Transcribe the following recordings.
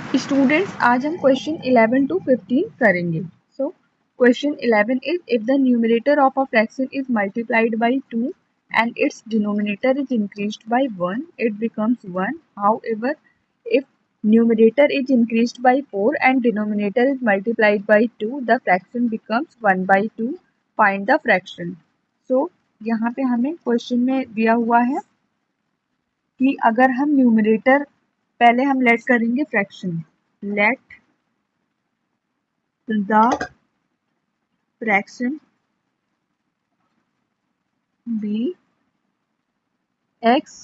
Students, आज हम question 11 to 15 करेंगे। So question 11 is if the numerator of a fraction is multiplied by 2 and its denominator is increased by 1, it becomes 1. However, if numerator is increased by 4 and denominator is multiplied by 2, the fraction becomes 1 by 2. Find the fraction. So यहाँ पे हमें question में दिया हुआ है कि अगर हम न्यूमरेटर पहले हम लेट करेंगे fraction, let the fraction be x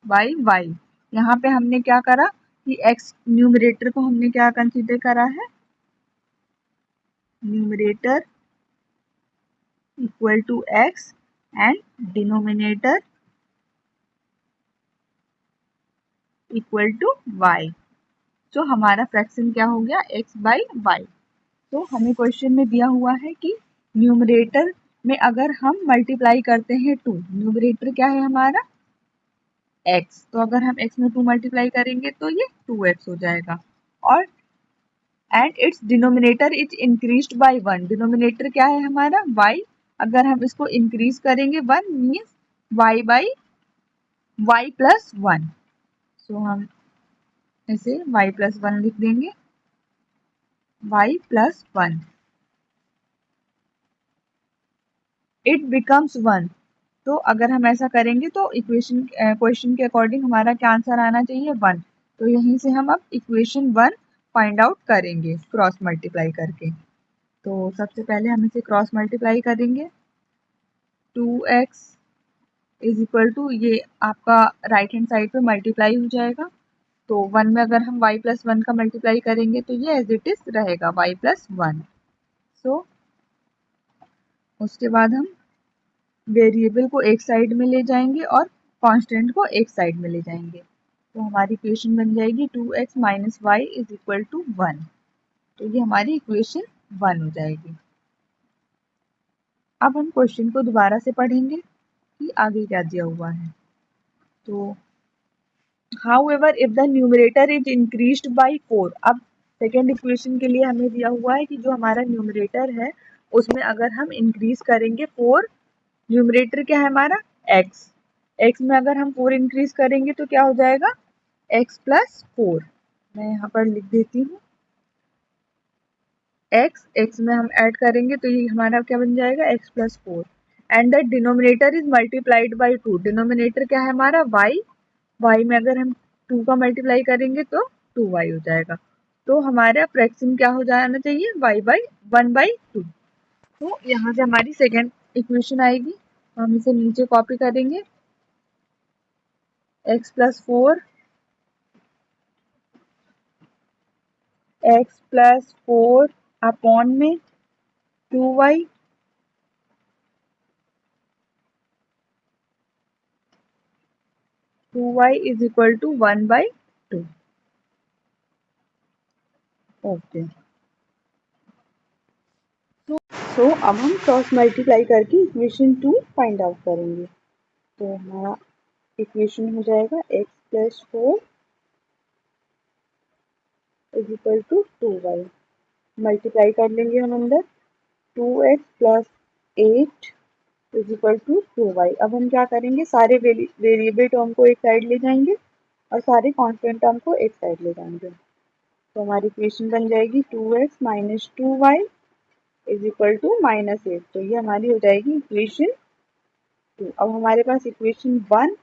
by y. यहाँ पे हमने क्या करा कि एक्स न्यूमरेटर को हमने क्या कंसीडर करा है, numerator equal to x and denominator equal to y. तो हमारा फ्रैक्शन क्या हो गया, एक्स बाई वाई। तो हमें क्वेश्चन में दिया हुआ है कि न्यूमरेटर में अगर हम मल्टीप्लाई करते हैं 2, न्यूमरेटर क्या है हमारा x, तो अगर हम x में 2 मल्टीप्लाई करेंगे तो ये 2x हो जाएगा। और and it's denominator is increased by 1, denominator क्या है हमारा y, अगर हम इसको इंक्रीज करेंगे 1 means y by y plus 1। सो हम इसे y प्लस 1 लिख देंगे, y प्लस 1। इट बिकम्स 1, तो अगर हम ऐसा करेंगे तो इक्वेशन क्वेश्चन के अकॉर्डिंग हमारा क्या आंसर आना चाहिए, 1। तो यहीं से हम अब इक्वेशन 1 फाइंड आउट करेंगे क्रॉस मल्टीप्लाई करके। तो सबसे पहले हम इसे क्रॉस मल्टीप्लाई करेंगे, 2x इज इक्वल टू, ये आपका राइट हैंड साइड पे मल्टीप्लाई हो जाएगा, तो 1 में अगर हम y प्लस 1 का मल्टीप्लाई करेंगे तो ये एज इट इज रहेगा y प्लस 1। सो उसके बाद हम वेरिएबल को एक साइड में ले जाएंगे और कांस्टेंट को एक साइड में ले जाएंगे, तो हमारी इक्वेशन बन जाएगी 2x minus y is equal to 1। तो ये हमारी इक्वेशन 1 हो जाएगी। अब हम क्वेश्चन को दोबारा से पढ़ेंगे कि आगे क्या दिया हुआ है। तो however if the numerator is increased by 4, अब सेकेंड इक्वेशन के लिए हमें दिया हुआ है कि जो हमारा न्यूमरेटर है उसमें अगर हम इंक्रीज करेंगे 4, न्यूमरेटर क्या है हमारा x, x में अगर हम 4 इंक्रीज करेंगे तो क्या हो जाएगा x प्लस 4। मैं यहाँ पर लिख देती हूँ x में हम ऐड करेंगे तो ये हमारा क्या बन जाएगा x plus 4। And the denominator is multiplied by 2, denominator क्या है हमारा y में अगर हम 2 का मल्टीप्लाई करेंगे तो 2y हो जाएगा। तो हमारा फ्रैक्शन क्या हो जाना चाहिए, y बाई 1 बाई 2। तो यहाँ से हमारी सेकेंड इक्वेशन आएगी, हम इसे नीचे कॉपी करेंगे, x plus 4 x plus 4 upon में 2y 2y is equal to 1 by 2। Okay, so अब हम क्रॉस मल्टीप्लाई करके इक्वेशन 2 फाइंड आउट करेंगे। तो हमारा इक्वेशन हो जाएगा x plus 4 is equal to 2y, multiply कर लेंगे हम अंदर, 2x plus 8 is equal to 2y। अब हम क्या करेंगे, सारे वेरिएबल टर्म को एक साइड ले जाएंगे और सारे कांस्टेंट टर्म को एक साइड ले जाएंगे। तो हमारी इक्वेशन बन जाएगी 2x minus 2y is equal to minus 8। तो ये हमारी हो जाएगी इक्वेशन 2। अब हमारे पास इक्वेशन 1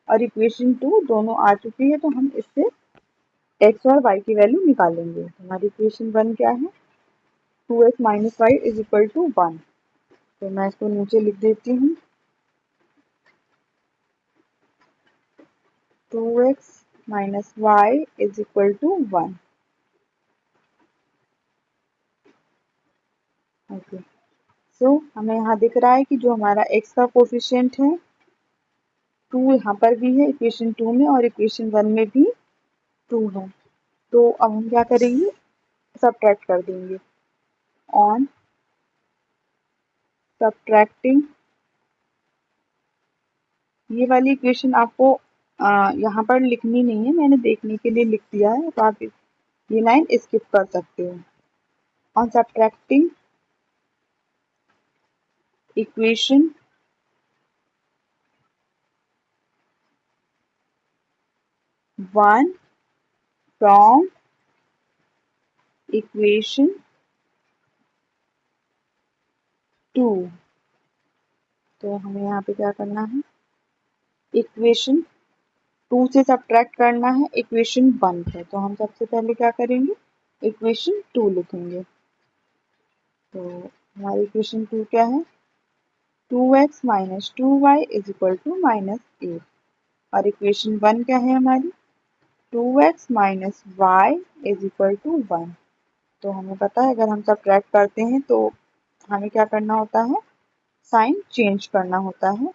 और इक्वेशन 2 दोनों आ चुकी है, तो हम इससे x और y की वैल्यू निकालेंगे। हमारी इक्वेशन 1 क्या है, 2x minus y is equal to 1। तो मैं इसको नीचे लिख देती हूँ, 2x minus y is equal to 1। Okay, so हमें यहाँ दिख रहा है कि जो हमारा x का कोफिशिएंट है 2 यहाँ पर भी है इक्वेशन 2 में और इक्वेशन 1 में भी 2 है। तो अब हम क्या करेंगे, सबट्रैक्ट कर देंगे। ऑन सबट्रैक्टिंग, ये वाली इक्वेशन आपको यहाँ पर लिखनी नहीं है, मैंने देखने के लिए लिख दिया है, तो आप ये लाइन स्किप कर सकते हो। On subtracting equation 1 from equation 2, तो हमें यहाँ पे क्या करना है, इक्वेशन 2 से सब्ट्रैक्ट करना है इक्वेशन 1 से। तो हम सबसे पहले क्या करेंगे, इक्वेशन 2 लिखेंगे। तो हमारी इक्वेशन 2 क्या है, 2x minus 2y is equal to -8। और इक्वेशन 1 क्या है हमारी, 2x minus y is equal to 1। तो हमें पता है अगर हम सब्ट्रैक्ट करते हैं तो हमें क्या करना होता है, साइन चेंज करना होता है।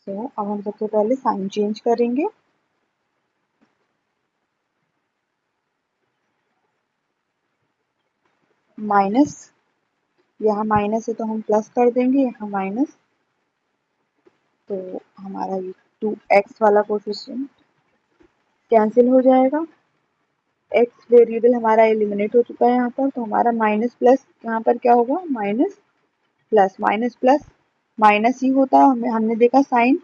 तो अब हम सबसे पहले साइन चेंज करेंगे। माइनस, यहाँ माइनस है तो हम प्लस कर देंगे, यहाँ माइनस, तो हमारा ये 2x वाला कोफिशिएंट कैंसिल हो जाएगा। x वेरिएबल हमारा एलिमिनेट हो चुका है यहाँ पर, तो हमारा माइनस प्लस यहाँ पर क्या होगा, minus plus, minus plus minus ही होता है। हमने देखा साइन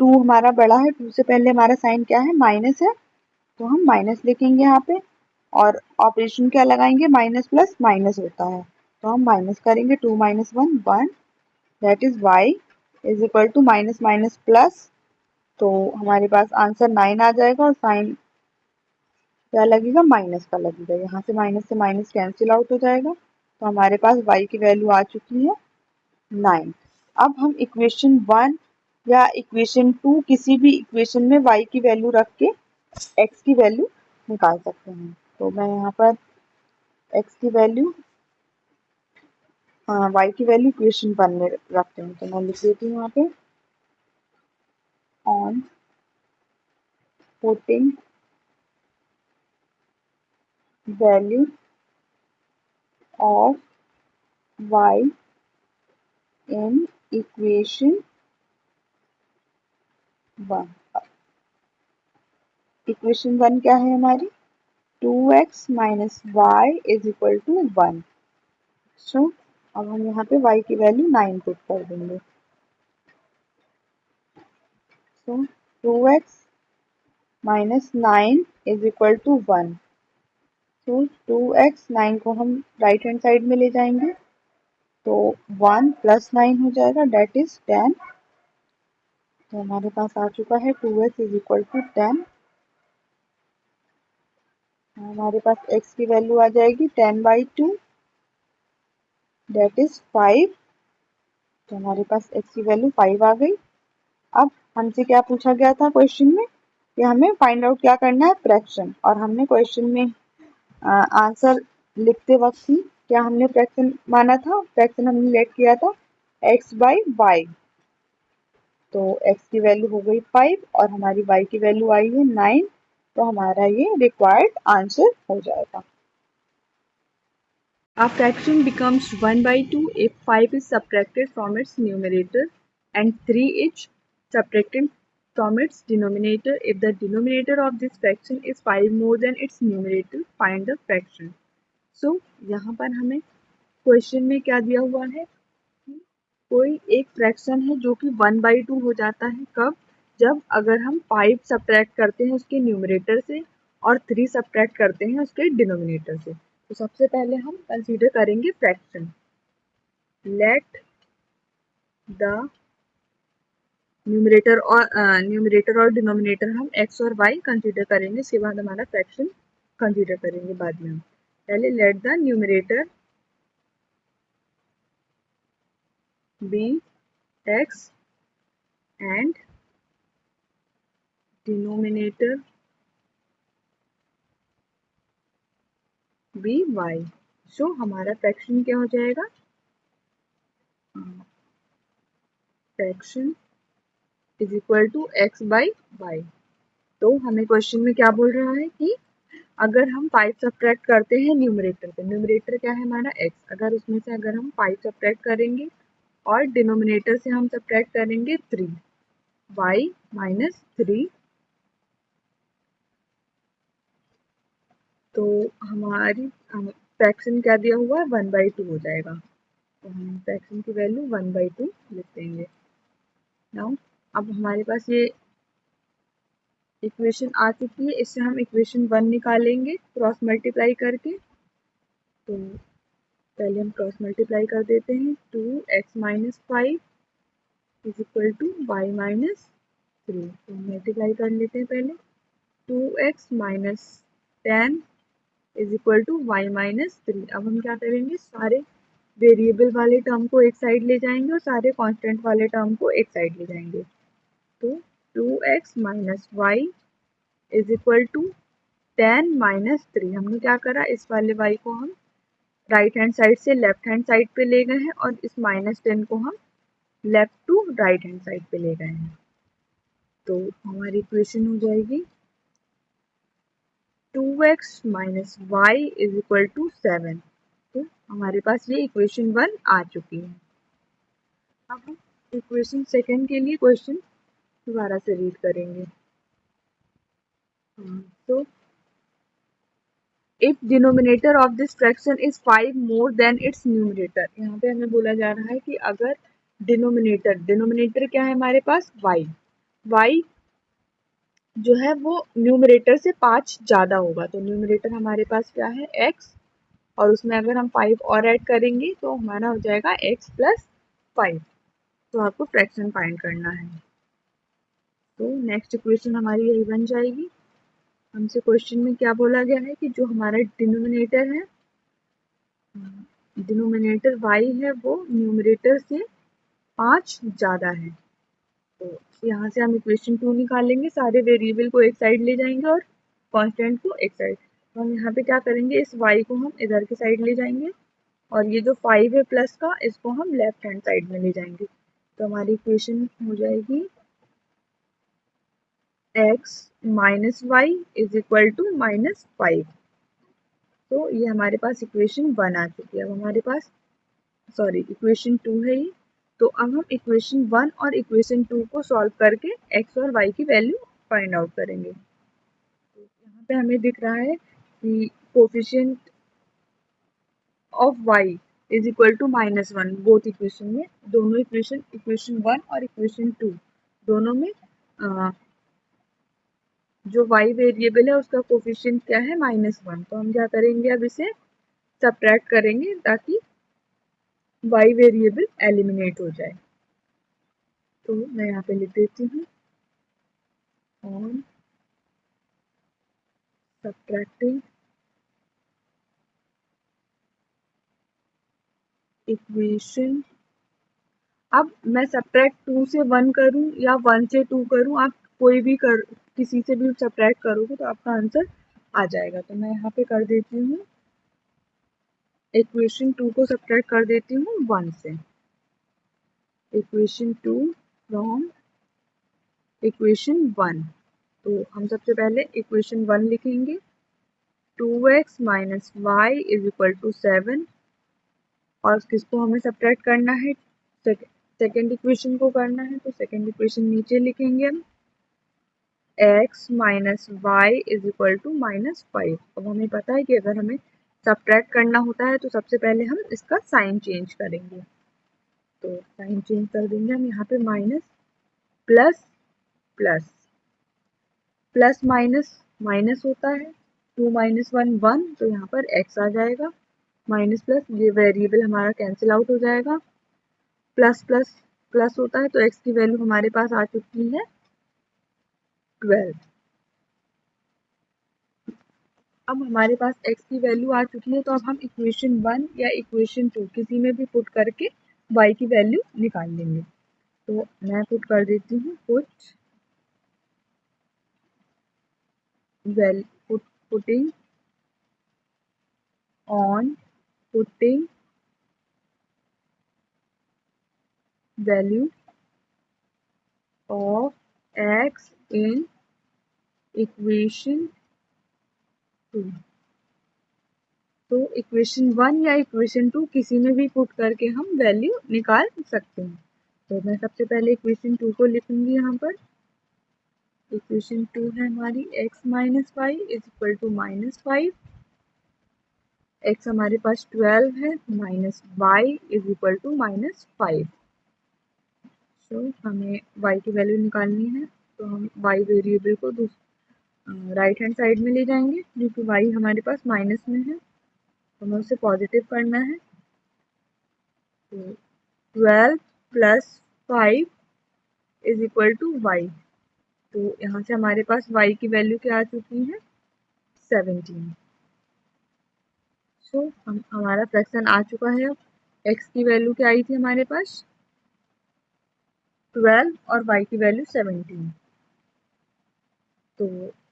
2 हमारा बड़ा है, 2 से पहले हमारा साइन क्या है, माइनस है, तो हम माइनस लिखेंगे यहाँ पे। और ऑपरेशन क्या लगाएंगे, माइनस प्लस माइनस होता है, तो हम माइनस करेंगे, 2 माइनस 1 1, that is y is equal to minus minus plus. तो हमारे पास आंसर 9 आ जाएगा और साइन क्या लगेगा, माइनस का लगेगा। यहाँ से माइनस कैंसिल आउट हो जाएगा, तो हमारे पास y की वैल्यू आ चुकी है 9। अब हम इक्वेशन 1 या इक्वेशन 2 किसी भी इक्वेशन में y की वैल्यू रख के x की वैल्यू निकाल सकते हैं। तो मैं यहाँ पर x की वैल्यू y की वैल्यू इक्वेशन 1 में रखते हैं, तो मैं लिख देती हूँ यहाँ पे, on putting value of y in equation 1। Equation 1 क्या है हमारी, 2x minus y is equal to 1। So अब हम यहाँ पे y की वैल्यू 9 पुट कर देंगे। So 2x minus 9 is equal to 1। तो 2x 9 को हम राइट हैंड साइड में ले जाएंगे, तो 1 प्लस 9 हो जाएगा, डेट इज 10। तो हमारे पास आ चुका है 2x इज इक्वल टू 10। हमारे पास x की वैल्यू आ जाएगी 10/2, डेट इज 5। तो हमारे पास x की वैल्यू 5 आ गई। अब हमसे क्या पूछा गया था क्वेश्चन में कि हमें फाइंड आउट क्या करना है, फ्रैक्शन। और हमने क्वेश्चन में आंसर लिखते वक्त ही क्या हमने फ्रैक्शन माना था, फ्रैक्शन हमने लेट किया था x बाई वाई। तो x की वैल्यू हो गई 5 और हमारी y की वैल्यू आई है 9, तो हमारा ये रिक्वायर्ड आंसर हो जाएगा। A fraction becomes 1/2 if 5 is subtracted from its numerator and 3 is subtracted from its denominator. If the denominator of this fraction is 5 more than its numerator, find the fraction. So यहाँ पर हमें question में क्या दिया हुआ है कि कोई एक फ्रैक्शन है जो कि 1/2 हो जाता है, कब, जब अगर हम 5 सब्ट्रैक्ट करते हैं उसके न्यूमरेटर से और 3 सब्ट्रैक्ट करते हैं उसके डिनोमिनेटर से। तो सबसे पहले हम कंसीडर करेंगे फ्रैक्शन। लेट द न्यूमरेटर और डिनोमिनेटर हम x और y कंसीडर करेंगे, इसके बाद हमारा फ्रैक्शन कंसीडर करेंगे बाद में। हम पहले let the numerator be x and denominator be y। So हमारा फ्रैक्शन क्या हो जाएगा, fraction is equal to x by y. तो हमें क्वेश्चन में क्या बोल रहा है कि अगर हम 5 सब्ट्रैक्ट करते हैं न्यूमरेटर से, न्यूमरेटर क्या है हमारा x, अगर उसमें से अगर हम 5 सब्ट्रैक्ट करेंगे और डिनोमिनेटर से हम सब्ट्रैक्ट करेंगे 3, y माइनस 3, तो हमारी फ्रैक्शन क्या दिया हुआ है 1/2 हो जाएगा, तो हम फ्रैक्शन की वैल्यू 1/2 लिख देंगे। नाउ अब हमारे पास ये इक्वेशन आ चुकी है, इससे हम इक्वेशन 1 निकालेंगे क्रॉस मल्टीप्लाई करके। तो पहले हम क्रॉस मल्टीप्लाई कर देते हैं, 2x minus 5 is equal to y minus 3, तो मल्टीप्लाई कर लेते हैं पहले, 2x minus 10 is equal to y minus 3। अब हम क्या करेंगे, सारे वेरिएबल वाले टर्म को एक साइड ले जाएंगे और सारे कांस्टेंट वाले टर्म को एक साइड ले जाएंगे। तो 2x minus y is equal to 10 minus 3, हमने क्या करा, इस वाले y को हम राइट हैंड साइड से लेफ्ट हैंड साइड पे ले गए हैं और इस -10 को हम left to right hand side पे ले गए हैं। तो हमारी इक्वेशन हो जाएगी 2x minus y is equal to 7। तो हमारे पास ये इक्वेशन 1 आ चुकी है। अब हम इक्वेशन सेकेंड के लिए क्वेश्चन दोबारा से रीड करेंगे। तो if denominator of this fraction is 5 more than it's numerator, यहाँ पे हमें बोला जा रहा है कि अगर डिनोमिनेटर क्या है हमारे पास y जो है वो न्यूमरेटर से 5 ज़्यादा होगा, तो न्यूमरेटर हमारे पास क्या है x, और उसमें अगर हम 5 और ऐड करेंगे तो हमारा हो जाएगा x प्लस 5। तो आपको फ्रैक्शन फाइंड करना है। तो नेक्स्ट इक्वेशन हमारी यही बन जाएगी। हमसे क्वेश्चन में क्या बोला गया है कि जो हमारा डिनोमिनेटर है, डिनोमिनेटर y है वो न्यूमरेटर से 5 ज़्यादा है। तो यहाँ से हम इक्वेशन 2 निकालेंगे, सारे वेरिएबल को एक साइड ले जाएंगे और कांस्टेंट को एक साइड। तो हम यहाँ पे क्या करेंगे, इस y को हम इधर के साइड ले जाएंगे और ये जो 5 है प्लस का, इसको हम लेफ्ट हैंड साइड में ले जाएंगे। तो हमारी इक्वेशन हो जाएगी x minus y is equal to -5। तो ये हमारे पास इक्वेशन 1 आ चुकी है। अब हमारे पास इक्वेशन 2 है ये। तो अब हम इक्वेशन 1 और इक्वेशन 2 को सॉल्व करके x और y की वैल्यू फाइंड आउट करेंगे। तो यहाँ पे हमें दिख रहा है कि coefficient of y is equal to -1 both equation में, दोनों इक्वेशन 1 और इक्वेशन 2 दोनों में जो y वेरिएबल है उसका कोफिशिएंट क्या है -1। तो हम क्या करेंगे, अब इसे सब्ट्रैक्ट करेंगे ताकि y वेरिएबल एलिमिनेट हो जाए। तो मैं यहाँ पे लिख देती हूँ ऑन सब्ट्रैक्टिंग इक्वेशन। अब मैं सब्ट्रैक्ट 2 से 1 करूँ या 1 से 2 करूँ, आप कोई भी किसी से भी सब्ट्रैक्ट करोगे तो आपका आंसर आ जाएगा। तो मैं यहाँ पे कर देती हूँ, इक्वेशन 2 को सब्ट्रैक्ट कर देती हूँ 1 से। Equation 2 from equation 1। तो हम सबसे पहले इक्वेशन 1 लिखेंगे, 2x minus y is equal to 7, और किसको हमें सब्ट्रैक्ट करना है, सेकेंड इक्वेशन को करना है। तो सेकेंड इक्वेशन नीचे लिखेंगे हम, x minus y is equal to -5। अब हमें पता है कि अगर हमें सब्ट्रैक्ट करना होता है तो सबसे पहले हम इसका साइन चेंज करेंगे। तो साइन चेंज कर देंगे हम, यहाँ पे minus plus plus plus minus minus होता है, 2 माइनस 1 1, तो यहाँ पर x आ जाएगा, माइनस प्लस ये वेरिएबल हमारा कैंसिल आउट हो जाएगा, प्लस प्लस प्लस होता है तो x की वैल्यू हमारे पास आ चुकी है 12। अब हमारे पास x की वैल्यू आ चुकी है, तो अब हम इक्वेशन 1 या इक्वेशन 2 किसी में भी पुट करके y की वैल्यू निकाल लेंगे। तो मैं पुट कर देती हूँ, putting on putting value of x in equation 2। तो इक्वेशन 1 या इक्वेशन 2 किसी में भी पुट करके हम वैल्यू निकाल सकते हैं। तो मैं सबसे पहले इक्वेशन 2 को लिखूंगी यहाँ पर। इक्वेशन 2 है हमारी x minus y is equal to -5। x हमारे पास 12 है minus y is equal to -5। तो हमें y की वैल्यू निकालनी है, तो हम y वेरिएबल को राइट हैंड साइड में ले जाएंगे, क्योंकि y हमारे पास माइनस में है, तो हमें उसे पॉजिटिव करना है। तो 12 plus 5 is equal to y। तो यहाँ से हमारे पास y की वैल्यू क्या आ चुकी है, 17। सो हमारा फ्रैक्शन आ चुका है। अब x की वैल्यू क्या आई थी हमारे पास, 12 और y की वैल्यू 17। तो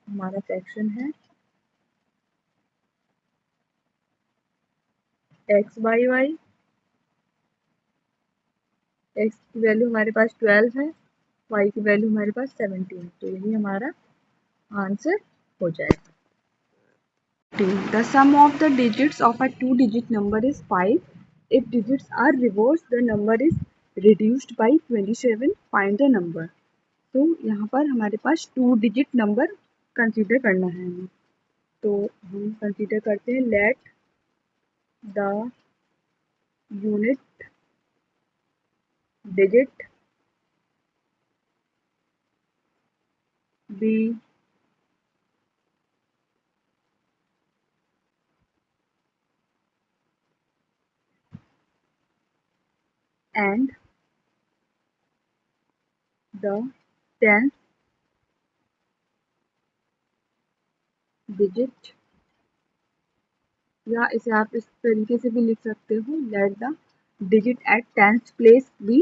हमारा फ्रैक्शन है x बाई वाई। x की वैल्यू हमारे पास 12 है, y की वैल्यू हमारे पास 17, तो यही हमारा आंसर हो जाएगा। The sum of the digits of a two-digit number is 5. If digits are reversed, the number is reduced by 27. Find the number. तो यहाँ पर हमारे पास 2-digit नंबर कंसीडर करना है हमें। तो हम कंसीडर करते हैं, let the unit digit be and the 10th digit, या इसे आप इस तरीके से भी लिख सकते हो, let the digit at 10th place be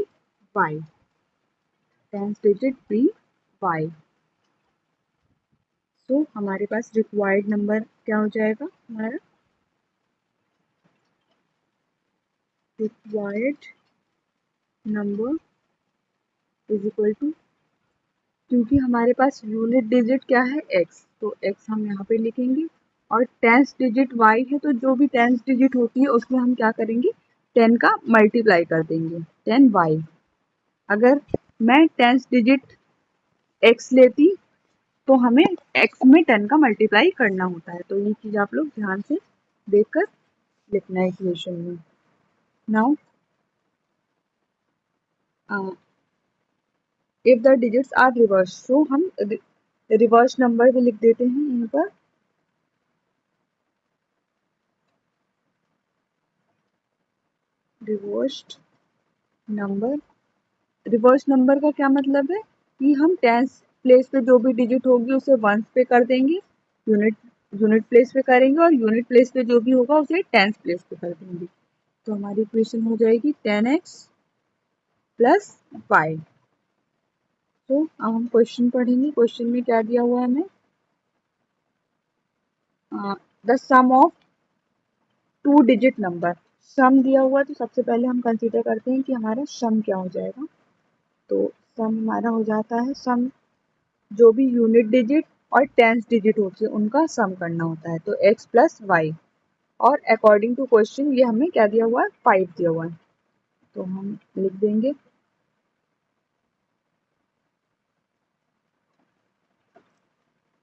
y. 10th digit be y. तो हमारे पास रिक्वायर्ड नंबर क्या हो जाएगा, हमारा required number is equal to, क्योंकि हमारे पास यूनिट डिजिट क्या है x, तो x हम यहाँ पे लिखेंगे, और 10th डिजिट y है, तो जो भी 10th डिजिट होती है उसमें हम क्या करेंगे, 10 का मल्टीप्लाई कर देंगे, 10y। अगर मैं 10th डिजिट x लेती तो हमें x में 10 का मल्टीप्लाई करना होता है। तो ये चीज़ आप लोग ध्यान से देखकर लिखना है इक्वेशन में। Now if the digits are reverse, तो हम रिवर्स नंबर भी लिख देते हैं यहाँ पर। रिवर्स्ड नंबर, रिवर्स नंबर का क्या मतलब है कि हम 10th प्लेस पे जो भी डिजिट होगी उसे वंस पे कर देंगे, यूनिट प्लेस पे करेंगे, और यूनिट प्लेस पे जो भी होगा उसे 10th प्लेस पे कर देंगे। तो हमारी इक्वेशन हो जाएगी 10x प्लस वाई। तो अब हम क्वेश्चन पढ़ेंगे। क्वेश्चन में क्या दिया हुआ है हमें, the sum of two digit number. Sum दिया हुआ है, तो सबसे पहले हम कंसीडर करते हैं कि हमारा सम क्या हो जाएगा। तो सम हमारा हो जाता है, सम जो भी यूनिट डिजिट और 10th डिजिट होती है उनका सम करना होता है, तो x प्लस वाई। और अकॉर्डिंग टू क्वेश्चन ये हमें क्या दिया हुआ है, 5 दिया हुआ है, तो हम लिख देंगे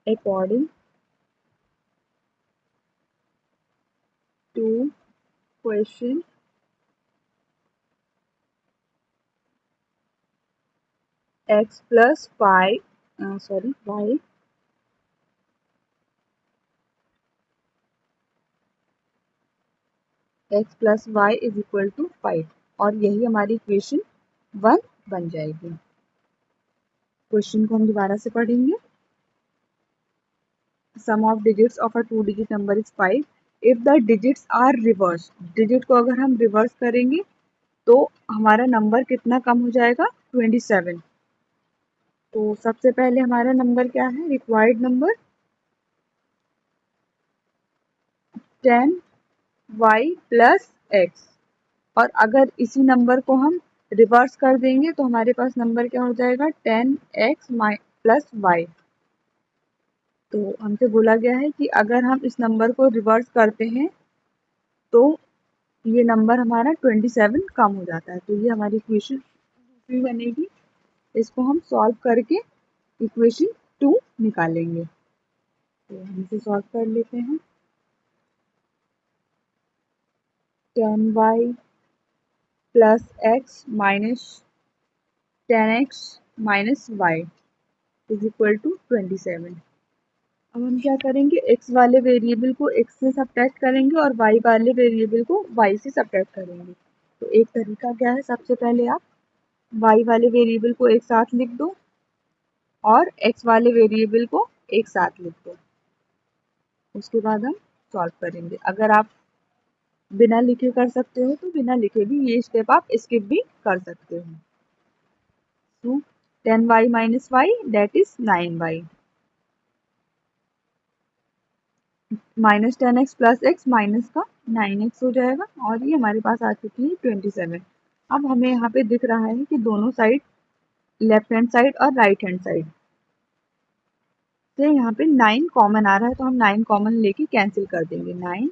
according to question x plus y y x plus y is equal to 5, और यही हमारी इक्वेशन 1 बन जाएगी। क्वेश्चन को हम दोबारा से पढ़ेंगे। Sum of digits of a two digit number is 5 if the digits are reversed. Digit को अगर हम रिवर्स करेंगे तो हमारा नंबर कितना कम हो जाएगा, 27। तो सबसे पहले हमारा नंबर क्या है, required number 10y plus x, और अगर इसी नंबर को हम रिवर्स कर देंगे तो हमारे पास नंबर क्या हो जाएगा, 10x प्लस वाई। तो हमसे बोला गया है कि अगर हम इस नंबर को रिवर्स करते हैं तो ये नंबर हमारा 27 कम हो जाता है। तो ये हमारी इक्वेशन 3 बनेगी। इसको हम सॉल्व करके इक्वेशन 2 निकालेंगे। तो हम इसे सॉल्व कर लेते हैं। 10y plus x minus 10x minus y is equal to 27। अब हम क्या करेंगे, x वाले वेरिएबल को x से सब्ट्रैक्ट करेंगे और y वाले वेरिएबल को y से सब्ट्रैक्ट करेंगे। तो एक तरीका क्या है, सबसे पहले आप y वाले वेरिएबल को एक साथ लिख दो और x वाले वेरिएबल को एक साथ लिख दो। उसके बाद हम सॉल्व करेंगे। अगर आप बिना लिखे कर सकते हो तो बिना लिखे भी ये स्टेप आप स्किप भी कर सकते हो। तो 10y minus y that is 9y minus 10x plus x minus का 9x हो जाएगा और ये हमारे पास आ चुकी है 27। अब हमें यहाँ पे दिख रहा है कि दोनों साइड लेफ्ट हैंड साइड और राइट हैंड साइड से यहाँ पे 9 कॉमन आ रहा है, तो हम 9 कॉमन लेके कैंसिल कर देंगे। 9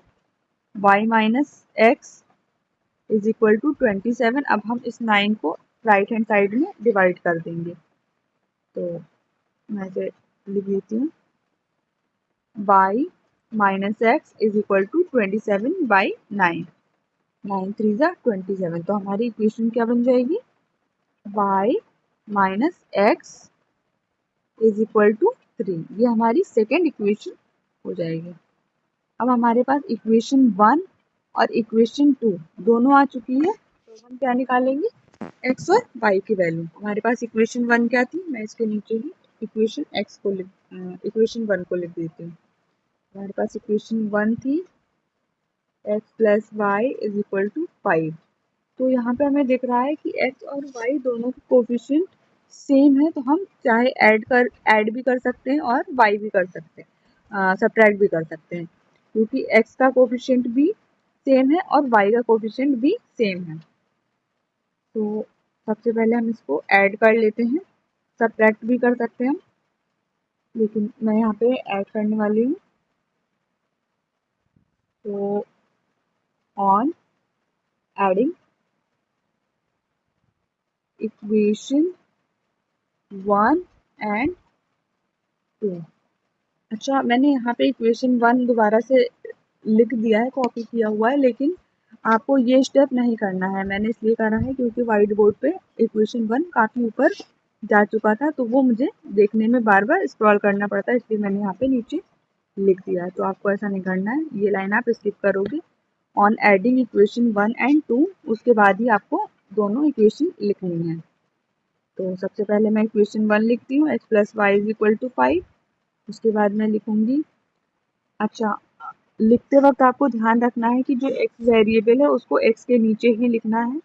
y minus x is equal to 27। अब हम इस 9 को राइट हैंड साइड में डिवाइड कर देंगे। तो मैं इसे लिख देती हूँ, y minus x is equal to 27 by 9। 9 3 जा 27। तो हमारी इक्वेशन क्या बन जाएगी, y minus x is equal to 3। ये हमारी सेकेंड इक्वेशन हो जाएगी। अब हमारे पास इक्वेशन 1 और इक्वेशन 2 दोनों आ चुकी है। तो हम क्या निकालेंगे, x और y की वैल्यू। हमारे पास इक्वेशन 1 क्या थी, मैं इसके नीचे ही इक्वेशन इक्वेशन 1 को लिख देती हूँ। हमारे पास इक्वेशन 1 थी x plus y is equal to 5। तो यहाँ पे हमें दिख रहा है कि x और y दोनों के कोफिशिएंट सेम है, तो हम चाहे ऐड भी कर सकते हैं और y भी कर सकते हैं, सब्ट्रैक्ट भी कर सकते हैं, क्योंकि x का कोफिशिएंट भी सेम है और y का कोफिशिएंट भी सेम है। तो सबसे पहले हम इसको ऐड कर लेते हैं, सब्ट्रैक्ट भी कर सकते हैं हम, लेकिन मैं यहाँ पे ऐड करने वाली हूँ। तो ऑन एडिंग इक्वेशन 1 एंड 2। अच्छा, मैंने यहाँ पे इक्वेशन 1 दोबारा से लिख दिया है, कॉपी किया हुआ है, लेकिन आपको ये स्टेप नहीं करना है। मैंने इसलिए करा है क्योंकि व्हाइट बोर्ड पे इक्वेशन 1 काफ़ी ऊपर जा चुका था, तो वो मुझे देखने में बार बार स्क्रॉल करना पड़ता है, इसलिए मैंने यहाँ पे नीचे लिख दिया है। तो आपको ऐसा नहीं करना है, ये लाइन आप स्किप करोगे। ऑन एडिंग इक्वेशन 1 एंड 2 उसके बाद ही आपको दोनों इक्वेशन लिखनी है। तो सबसे पहले मैं इक्वेशन 1 लिखती हूँ, x plus y is equal to 5। उसके बाद मैं लिखूंगी, अच्छा, लिखते वक्त आपको ध्यान रखना है कि जो x वेरिएबल है उसको x के नीचे ही लिखना है।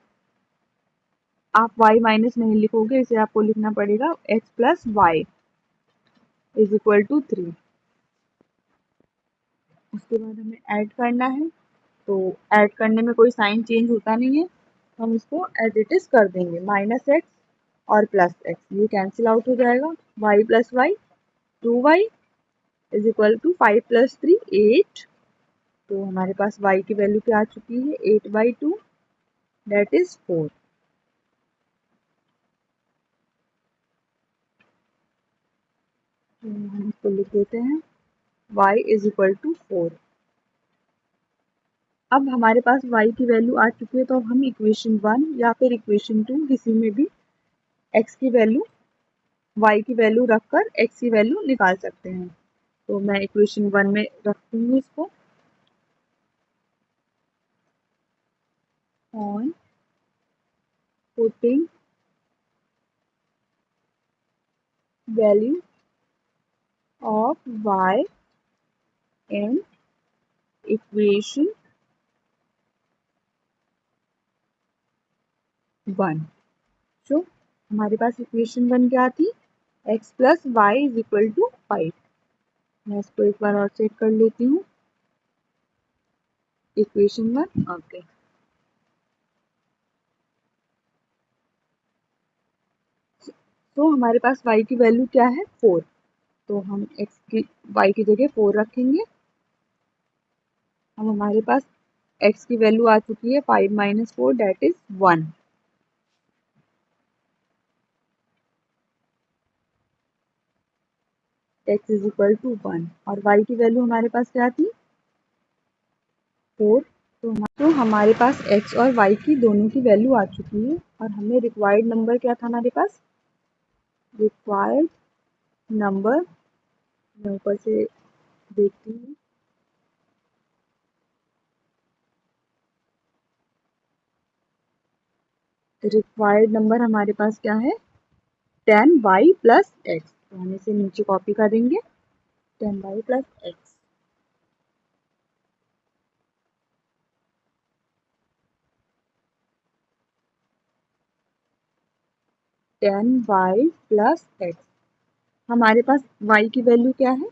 आप y माइनस नहीं लिखोगे, इसे आपको लिखना पड़ेगा x plus y is equal to 3। उसके बाद हमें ऐड करना है, तो ऐड करने में कोई साइन चेंज होता नहीं है, हम इसको एज इट इज कर देंगे। माइनस एक्स और प्लस एक्स ये कैंसिल आउट हो जाएगा। y plus y 2y is equal to 5 plus 3 8। तो हमारे पास y की वैल्यू क्या आ चुकी है, 8/2 दैट इज 4। हम इसको लिख देते हैं y इज इक्वल टू 4। अब हमारे पास y की वैल्यू आ चुकी है, तो अब हम इक्वेशन 1 या फिर इक्वेशन 2 किसी में भी x की वैल्यू y की वैल्यू रखकर x की वैल्यू निकाल सकते हैं। तो मैं इक्वेशन 1 में रखूंगी इसको। On putting value of y in equation 1। तो हमारे पास इक्वेशन 1 क्या थी, x plus y is equal to 5। मैं इसको एक बार और चेक कर लेती हूँ, इक्वेशन 1 ओके। तो हमारे पास y की वैल्यू क्या है, 4। तो हम y की जगह 4 रखेंगे। अब हमारे पास x की वैल्यू आ चुकी है 5 minus 4 that is 1। x is equal to 1 और y की वैल्यू हमारे पास क्या थी 4। तो हमारे पास x और y की दोनों की वैल्यू आ चुकी है और हमें रिक्वायर्ड नंबर क्या था हमारे पास रिक्वायर्ड नंबर मैं ऊपर से देखती हूँ रिक्वायर्ड नंबर हमारे पास क्या है 10y प्लस एक्स। तो हम इसे नीचे कॉपी करेंगे 10y plus x. Ten y plus x हमारे पास y की वैल्यू क्या है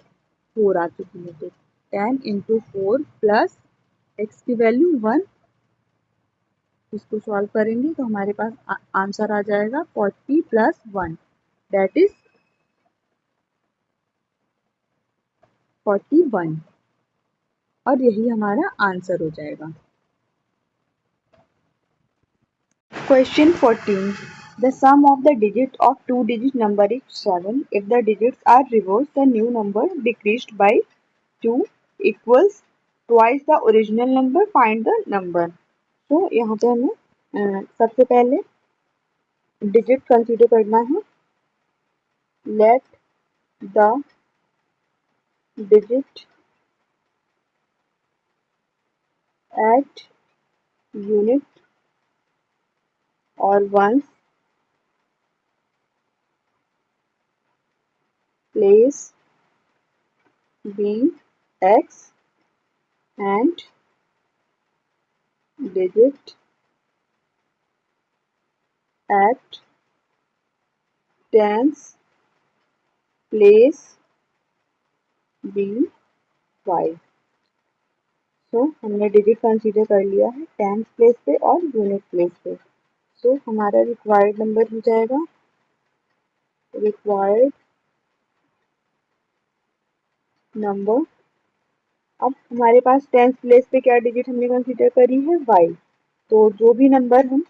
4 आ चुकी है तो 10 इंटू 4 प्लस एक्स की वैल्यू 1। इसको सॉल्व करेंगे तो हमारे पास आंसर आ जाएगा 40 प्लस 1 दैट इज 41 और यही हमारा आंसर हो जाएगा। Question 14. The sum of the digits of two-digit number is 7. If the digits are reversed, the new number decreased by 2 equals twice the original number. Find the number. तो यहाँ पे हमें सबसे पहले डिजिट कंसीडर करना है। Let the digit at unit और ones place be x and digit at tens place be y. So हमने डिजिट कंसीडर कर लिया है टेंस प्लेस पे और यूनिट प्लेस पे। सो हमारा रिक्वायर्ड नंबर हो जाएगा रिक्वायर्ड नंबर। अब हमारे पास टेंस प्लेस पे क्या डिजिट हमने कंसीडर करी है वाई। तो जो भी नंबर हम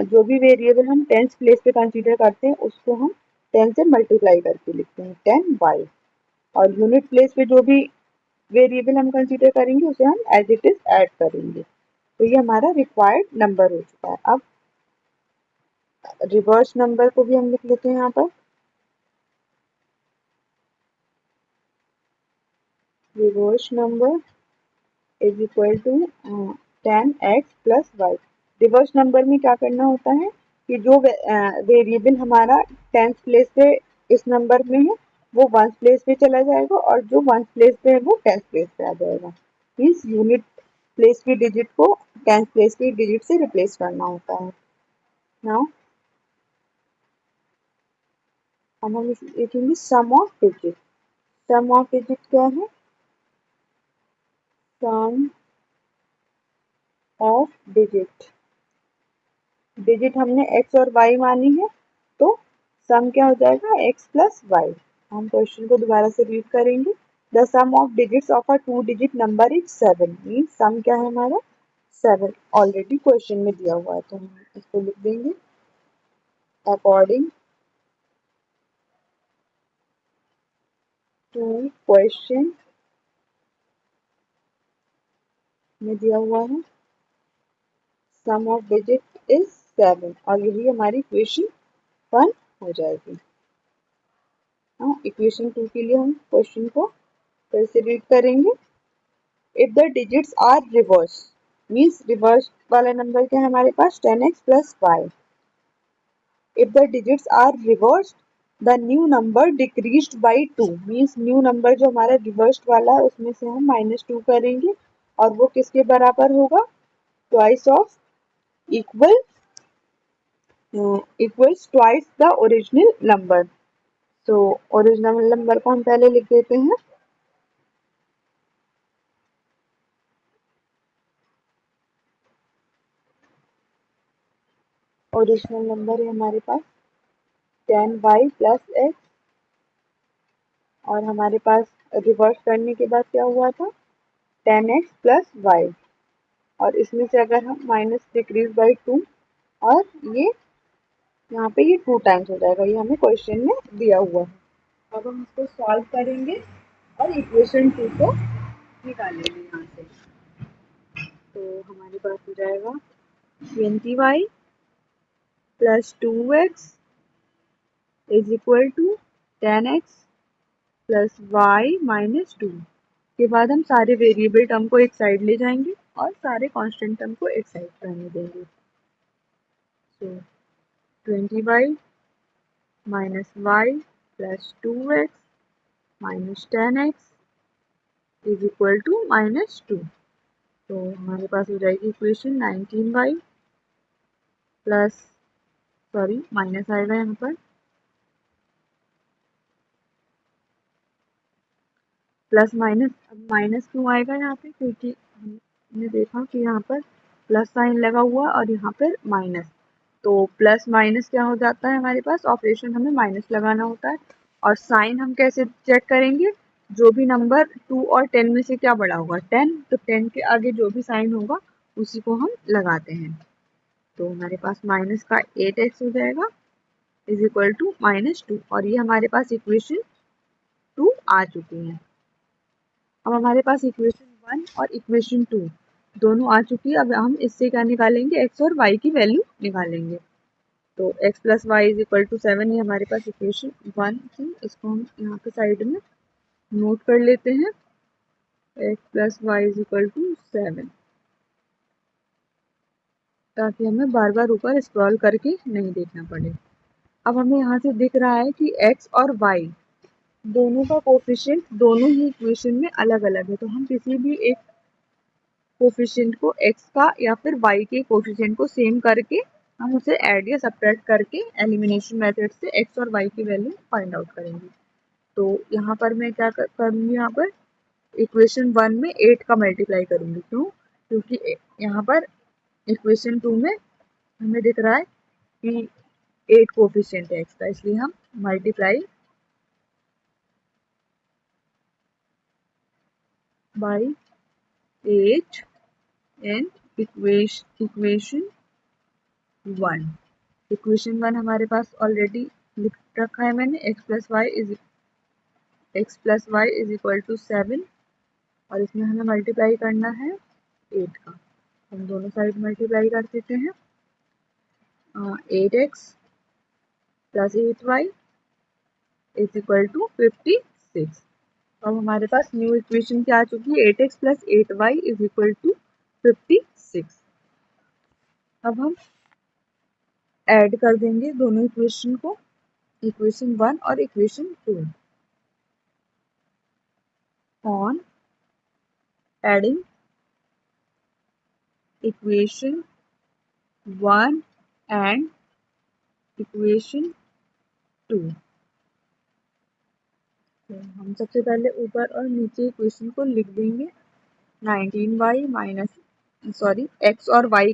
जो भी वेरिएबल हम टेंस प्लेस पे कंसीडर करते हैं उसको हम 10 से मल्टीप्लाई करके लिखते हैं 10 वाई और यूनिट प्लेस पे जो भी वेरिएबल हम कंसीडर करेंगे उसे हम एज इट इज ऐड करेंगे। तो ये हमारा रिक्वायर्ड नंबर हो चुका है। अब रिवर्स नंबर को भी हम लिख लेते हैं यहाँ पर reverse number is equal to 10x plus y. Reverse number में क्या करना होता है कि जो वेरिएबल हमारा टेंथ प्लेस पे इस नंबर में है वो वंस प्लेस पे चला जाएगा और जो वंस प्लेस पे है वो टेंथ प्लेस पे आ जाएगा। मीन्स यूनिट प्लेस की डिजिट को टेंथ प्लेस की डिजिट से रिप्लेस करना होता है। नाउ अब हम लिखेंगे sum of digit. Sum of digit क्या है सम ऑफ डिजिट डिजिट हमने x और y मानी है तो सम क्या हो जाएगा x प्लस वाई। हम क्वेश्चन को दोबारा से रीड करेंगे the sum of digits of a two digit number is 7 mean sum क्या है हमारा 7 ऑलरेडी क्वेश्चन में दिया हुआ है तो हम इसको लिख देंगे अकॉर्डिंग टू क्वेश्चन में दिया हुआ है सम ऑफ डिजिट इज 7 और यही हमारी इक्वेशन 1 हो जाएगी। इक्वेशन 2 के लिए हम क्वेश्चन को फिर से रीड करेंगे if the digits are reverse means reverse वाला नंबर क्या है हमारे पास 10x plus y. If the digits are reverse the new number decreased by 2 means new number जो हमारा रिवर्स वाला है उसमें से हम -2 करेंगे और वो किसके बराबर होगा twice of equal equals twice the original number. तो ओरिजिनल नंबर को हम पहले लिख देते हैं ओरिजिनल नंबर है हमारे पास 10y प्लस एक्स और हमारे पास रिवर्स करने के बाद क्या हुआ था 10x प्लस वाई और इसमें से अगर हम माइनस डिक्रीज बाई 2 और ये यहाँ पे ये 2 टाइम्स हो जाएगा ये हमें क्वेश्चन में दिया हुआ है। अब हम इसको सॉल्व करेंगे और इक्वेशन 2 को निकालेंगे यहाँ से। तो हमारे पास हो जाएगा 20y plus 2x is equal to 10x plus y minus 2 के बाद हम सारे वेरिएबल टर्म को एक साइड ले जाएंगे और सारे कांस्टेंट टर्म को एक साइड रहने देंगे। So 20y minus y plus 2x minus 10x is equal to minus 2। तो हमारे पास हो जाएगी इक्वेशन 19y प्लस माइनस आएगा यहाँ पर प्लस माइनस। अब माइनस क्यों आएगा यहाँ पे, क्योंकि हमने देखा कि यहाँ पर प्लस साइन लगा हुआ और यहाँ पर माइनस, तो प्लस माइनस क्या हो जाता है हमारे पास, ऑपरेशन हमें माइनस लगाना होता है। और साइन हम कैसे चेक करेंगे, जो भी नंबर 2 और 10 में से क्या बड़ा होगा 10, तो 10 के आगे जो भी साइन होगा उसी को हम लगाते हैं। तो हमारे पास माइनस का 8x हो जाएगा इज इक्वल टू माइनस 2, और ये हमारे पास इक्वेशन 2 आ चुकी है। अब हमारे पास इक्वेशन 1 और इक्वेशन 2 दोनों आ चुकी है। अब हम इससे क्या निकालेंगे, x और y की वैल्यू निकालेंगे। तो x plus y is equal to 7, ये हमारे पास इक्वेशन 1 थी, इसको हम यहाँ पे साइड में नोट कर लेते हैं, x plus y is equal to 7, ताकि हमें बार बार ऊपर स्क्रॉल करके नहीं देखना पड़े। अब हमें यहाँ से दिख रहा है कि x और y दोनों का कोफिशिएंट दोनों ही इक्वेशन में अलग अलग है, तो हम किसी भी एक कोफिशिएंट को x का या फिर y के कोफिशिएंट को सेम करके हम उसे ऐड या सब्ट्रैक्ट करके एलिमिनेशन मेथड से x और y की वैल्यू फाइंड आउट करेंगे। तो यहाँ पर मैं क्या करूँगी, यहाँ पर इक्वेशन 1 में 8 का मल्टीप्लाई करूँगी। क्यों, क्योंकि यहाँ पर इक्वेशन 2 में हमें दिख रहा है कि 8 कोफिशिएंट है x का, इसलिए हम multiply by 8 in equation 1। Equation 1 हमारे पास ऑलरेडी लिख रखा है मैंने, x plus y is equal to 7, और इसमें हमें मल्टीप्लाई करना है 8 का। हम दोनों साइड मल्टीप्लाई कर देते हैं, 8x plus 8y is equal to 56। अब हमारे पास न्यू इक्वेशन क्या आ चुकी है, 8x plus 8y is equal to 56। अब हम ऐड कर देंगे दोनों इक्वेशन को, इक्वेशन 1 और equation 2। On adding equation 1 and equation 2, तो हम सबसे पहले ऊपर और नीचे इक्वेशन को लिख देंगे। 19y माइनस x और y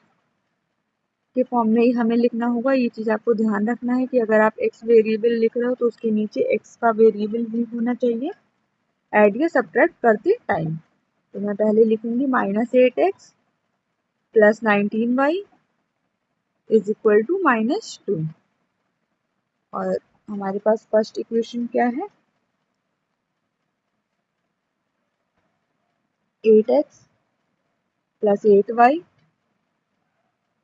के फॉर्म में ही हमें लिखना होगा। ये चीज़ आपको ध्यान रखना है कि अगर आप x वेरिएबल लिख रहे हो तो उसके नीचे x का वेरिएबल भी होना चाहिए ऐड या सब्ट्रैक्ट करते टाइम। तो मैं पहले लिखूंगी -8x plus 19y is equal to -2, और हमारे पास फर्स्ट इक्वेशन क्या है, 8x plus 8y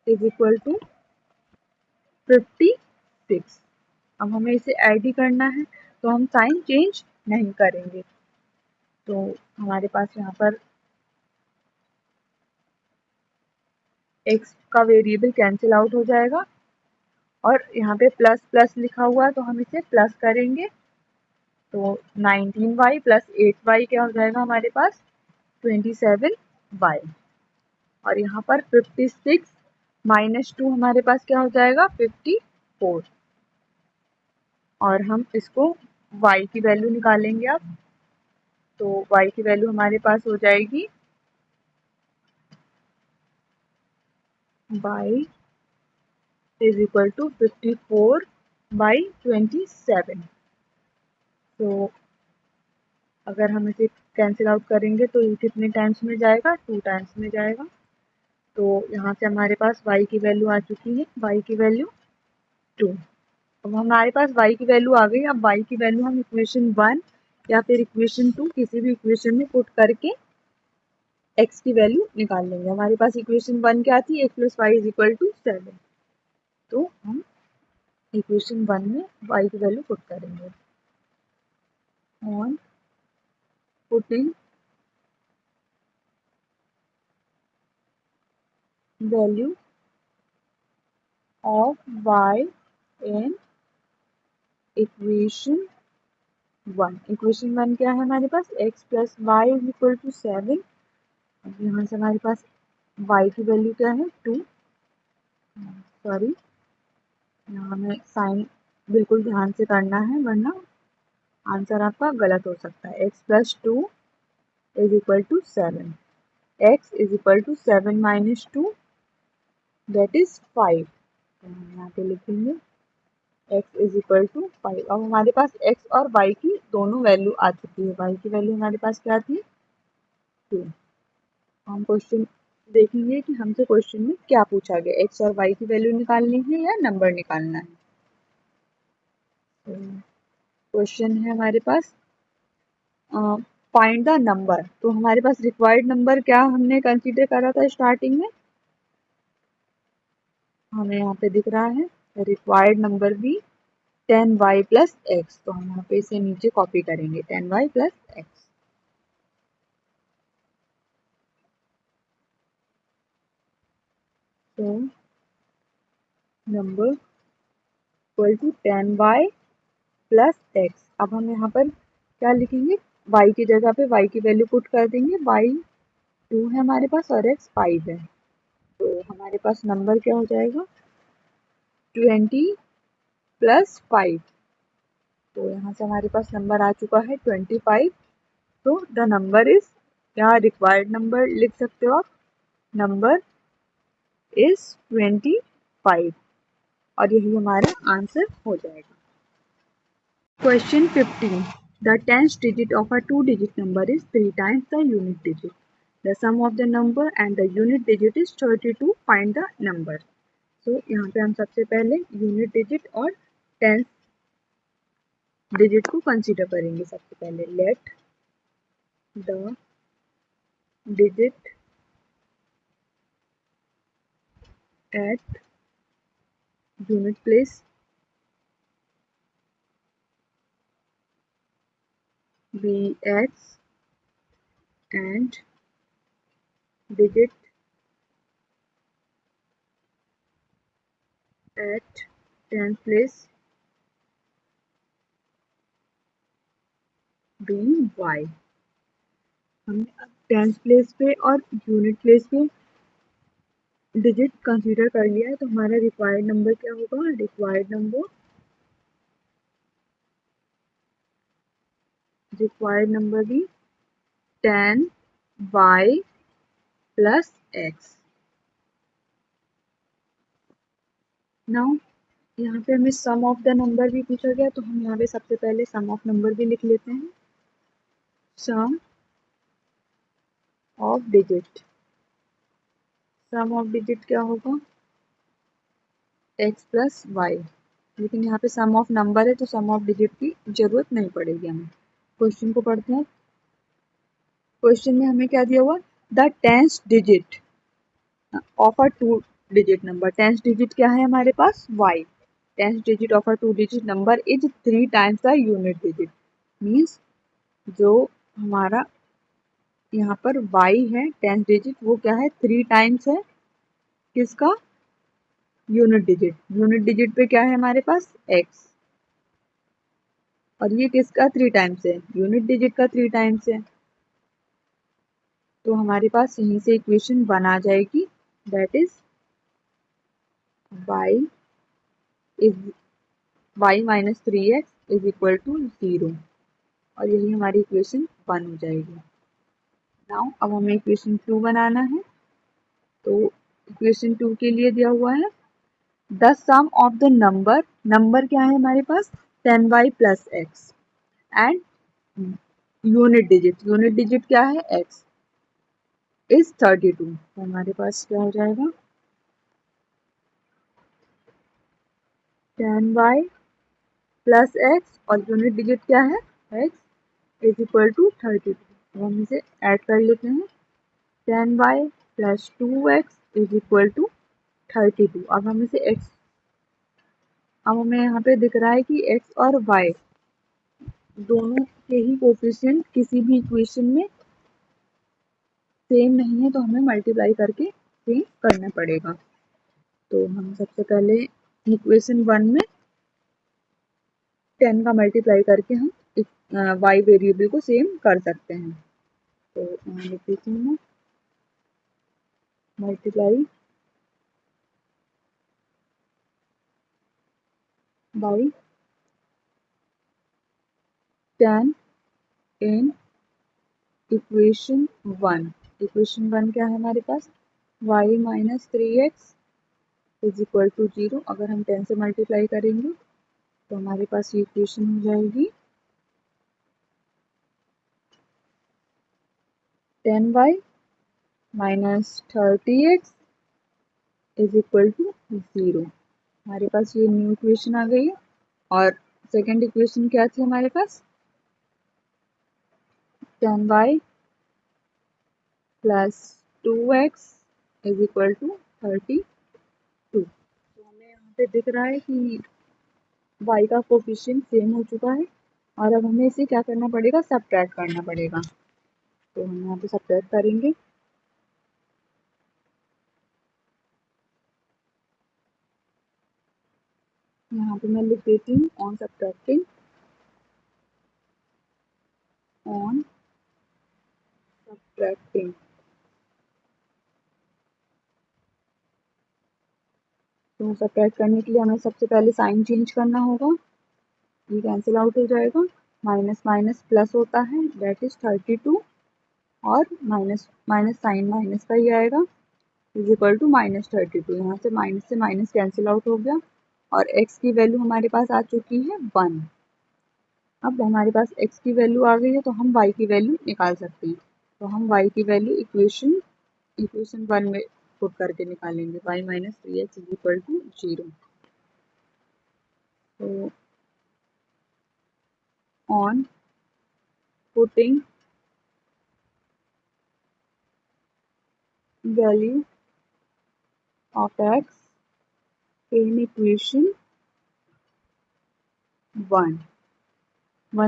is equal to 56। अब हमें इसे ऐड ही करना है, तो हम साइन चेंज नहीं करेंगे। तो हमारे पास यहाँ पर x का वेरिएबल कैंसिल आउट हो जाएगा, और यहाँ पे प्लस प्लस लिखा हुआ है तो हम इसे प्लस करेंगे। तो 19y प्लस 8y क्या हो जाएगा हमारे पास 27y, और यहाँ पर 56 माइनस 2 हमारे पास क्या हो जाएगा 54, और हम इसको y की वैल्यू निकालेंगे अब। तो y की वैल्यू हमारे पास हो जाएगी y इज इक्वल टू 54/27। तो अगर हम इसे कैंसिल आउट करेंगे तो ये कितने टाइम्स में जाएगा, 2 टाइम्स में जाएगा। तो यहाँ से हमारे पास y की वैल्यू आ चुकी है, y की वैल्यू 2। अब हमारे पास y की वैल्यू आ गई। अब y की वैल्यू हम इक्वेशन 1 या फिर इक्वेशन 2 किसी भी इक्वेशन में पुट करके x की वैल्यू निकाल लेंगे। हमारे पास इक्वेशन 1 क्या थी, x plus y is equal to 7। तो हम इक्वेशन 1 में y की वैल्यू पुट करेंगे। On putting value of y in equation 1। Equation 1 क्या है हमारे पास, x plus y is equal to 7। अब यहाँ से हमारे पास y की वैल्यू क्या है 2। सॉरी, यहाँ हमें साइन बिल्कुल ध्यान से करना है वरना आंसर आपका गलत हो सकता है। x plus 2 is equal to 7। x is equal to 7 minus 2 that is 5। तो हम यहाँ पे लिखेंगे x इज इक्वल टू 5। अब हमारे पास x और y की दोनों वैल्यू आ चुकी है। y की वैल्यू हमारे पास क्या थी 2। हम क्वेश्चन देखेंगे कि हमसे क्वेश्चन में क्या पूछा गया, x और y की वैल्यू निकालनी है या नंबर निकालना है। क्वेश्चन है हमारे पास फाइंड द नंबर। तो हमारे पास रिक्वायर्ड नंबर क्या हमने कंसीडर करा था स्टार्टिंग में, हमें यहाँ पे दिख रहा है रिक्वायर्ड नंबर भी 10y प्लस एक्स। तो हम यहाँ पे इसे नीचे कॉपी करेंगे 10y प्लस एक्स। तो number equal to 10y plus x. अब हम यहाँ पर क्या लिखेंगे, y की जगह पे y की वैल्यू पुट कर देंगे। y 2 है हमारे पास और x 5 है। तो हमारे पास नंबर क्या हो जाएगा 20 प्लस 5। तो यहाँ से हमारे पास नंबर आ चुका है 25। तो द नंबर इज, यहाँ रिक्वायर्ड नंबर लिख सकते हो आप, नंबर इज 25 और यही हमारा आंसर हो जाएगा। Question 15, the 10th digit of a 2-digit number is 3 times the unit digit. The sum of the number and the unit digit is 32. Find the number. तो यहाँ पे हम सबसे पहले यूनिट डिजिट और 10th डिजिट को कंसीडर करेंगे। सबसे पहले let the digit at unit place be x and digit at 10th place being y। हमने अब 10th प्लेस पे और यूनिट प्लेस पे डिजिट कंसीडर कर लिया है। तो हमारा रिक्वायर्ड नंबर क्या होगा, रिक्वायर्ड नंबर भी 10y प्लस एक्स। नाउ यहाँ पे हमें सम ऑफ द नंबर भी पूछा गया, तो हम यहाँ पे सबसे पहले सम ऑफ नंबर भी लिख लेते हैं। Sum of digit, sum of digit क्या होगा x प्लस वाई। लेकिन यहाँ पे सम ऑफ नंबर है तो सम ऑफ डिजिट की जरूरत नहीं पड़ेगी हमें। क्वेश्चन को पढ़ते हैं। क्वेश्चन में हमें क्या दिया हुआ, the 10th digit of a 2-digit number. 10th digit क्या है हमारे पास y। 10th digit of a 2-digit number is 3 times the unit digit. Means जो हमारा यहाँ पर y है 10th डिजिट वो क्या है 3 टाइम्स है किसका, यूनिट डिजिट। यूनिट डिजिट पे क्या है हमारे पास x और ये किसका 3 टाइम्स है, यूनिट डिजिट का 3 टाइम्स है। तो हमारे पास यहीं से इक्वेशन बना जाएगी, that is y is y minus 3x is equal to 0 और यही हमारी इक्वेशन 1 हो जाएगी। नाउ अब हमें इक्वेशन 2 बनाना है। तो इक्वेशन 2 के लिए दिया हुआ है the sum of the number, number क्या है हमारे पास 10y plus x and unit digit, unit digit क्या है x इज 32। तो हमारे पास क्या हो जाएगा 10y प्लस एक्स और यूनिट डिजिट क्या है एक्स इज इक्वल टू 32। अब हम इसे ऐड कर लेते हैं 10y plus 2x is equal to 32। अब हम इसे x, अब हमें यहाँ पे दिख रहा है कि x और y दोनों के ही कोफिशिएंट किसी भी इक्वेशन में सेम नहीं है, तो हमें मल्टीप्लाई करके सेम करना पड़ेगा। तो हम सबसे पहले इक्वेशन 1 में 10 का मल्टीप्लाई करके हम y वेरिएबल को सेम कर सकते हैं। तो यहाँ लिख देती हूँ मैं multiply by 10 in equation 1। Equation 1 क्या है हमारे पास y minus 3x is equal to 0। अगर हम 10 से मल्टीप्लाई करेंगे तो हमारे पास ये इक्वेशन हो जाएगी 10y minus 30x is equal to 0। हमारे पास ये न्यू इक्वेशन आ गई है। और सेकेंड इक्वेशन क्या थी हमारे पास 10y plus 2x is equal to 32। तो हमें यहाँ पे दिख रहा है कि y का कोफिशिएंट सेम हो चुका है और अब हमें इसे क्या करना पड़ेगा सबट्रैक्ट करना पड़ेगा। तो हम यहाँ पे सबट्रैक्ट करेंगे यहाँ पे मैं लिख देती हूँ ऑन सब्ट्रैक्टिंग तो सबट्रैक्ट करने के लिए हमें सबसे पहले साइन चेंज करना होगा। ये कैंसिल आउट हो जाएगा, माइनस माइनस प्लस होता है दैट इज 32 और माइनस माइनस साइन माइनस का ही आएगा इज इक्वल टू माइनस 32। यहाँ से माइनस कैंसिल आउट हो गया और x की वैल्यू हमारे पास आ चुकी है 1। अब हमारे पास x की वैल्यू आ गई है तो हम y की वैल्यू निकाल सकते हैं। तो हम y की वैल्यू इक्वेशन 1 में पुट करके निकालेंगे y minus 3x is equal to 0। तो on putting value of x in equation 1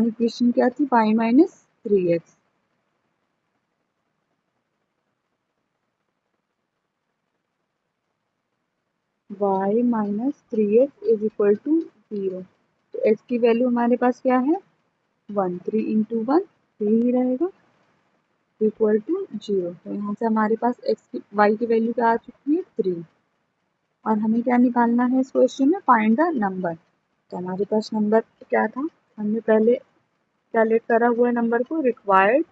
equation क्या थी y minus 3x। y minus 3x is equal to 0। तो x की वैल्यू हमारे पास क्या है 1, 3 इंटू 1 3 ही रहेगा इक्वल टू 0। तो यहाँ से हमारे पास y की वैल्यू क्या आ चुकी है 3। और हमें क्या निकालना है इस क्वेश्चन में फाइंड द नंबर। तो हमारे पास नंबर क्या था, हमने पहले क्या लेट करा हुआ है नंबर को required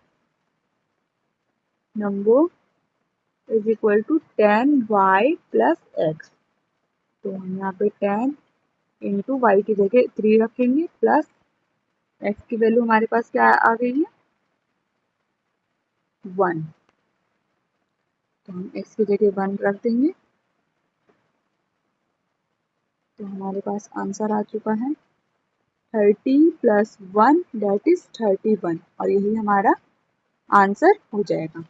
number is equal to 10y plus x। तो हम यहाँ पे 10 इंटू वाई की जगह 3 रखेंगे प्लस x की वैल्यू हमारे पास क्या आ गई है 1। तो हम x की जगह 1 रख देंगे तो हमारे पास आंसर आ चुका है 30 प्लस 1 दैट इज 31 और यही हमारा आंसर हो जाएगा।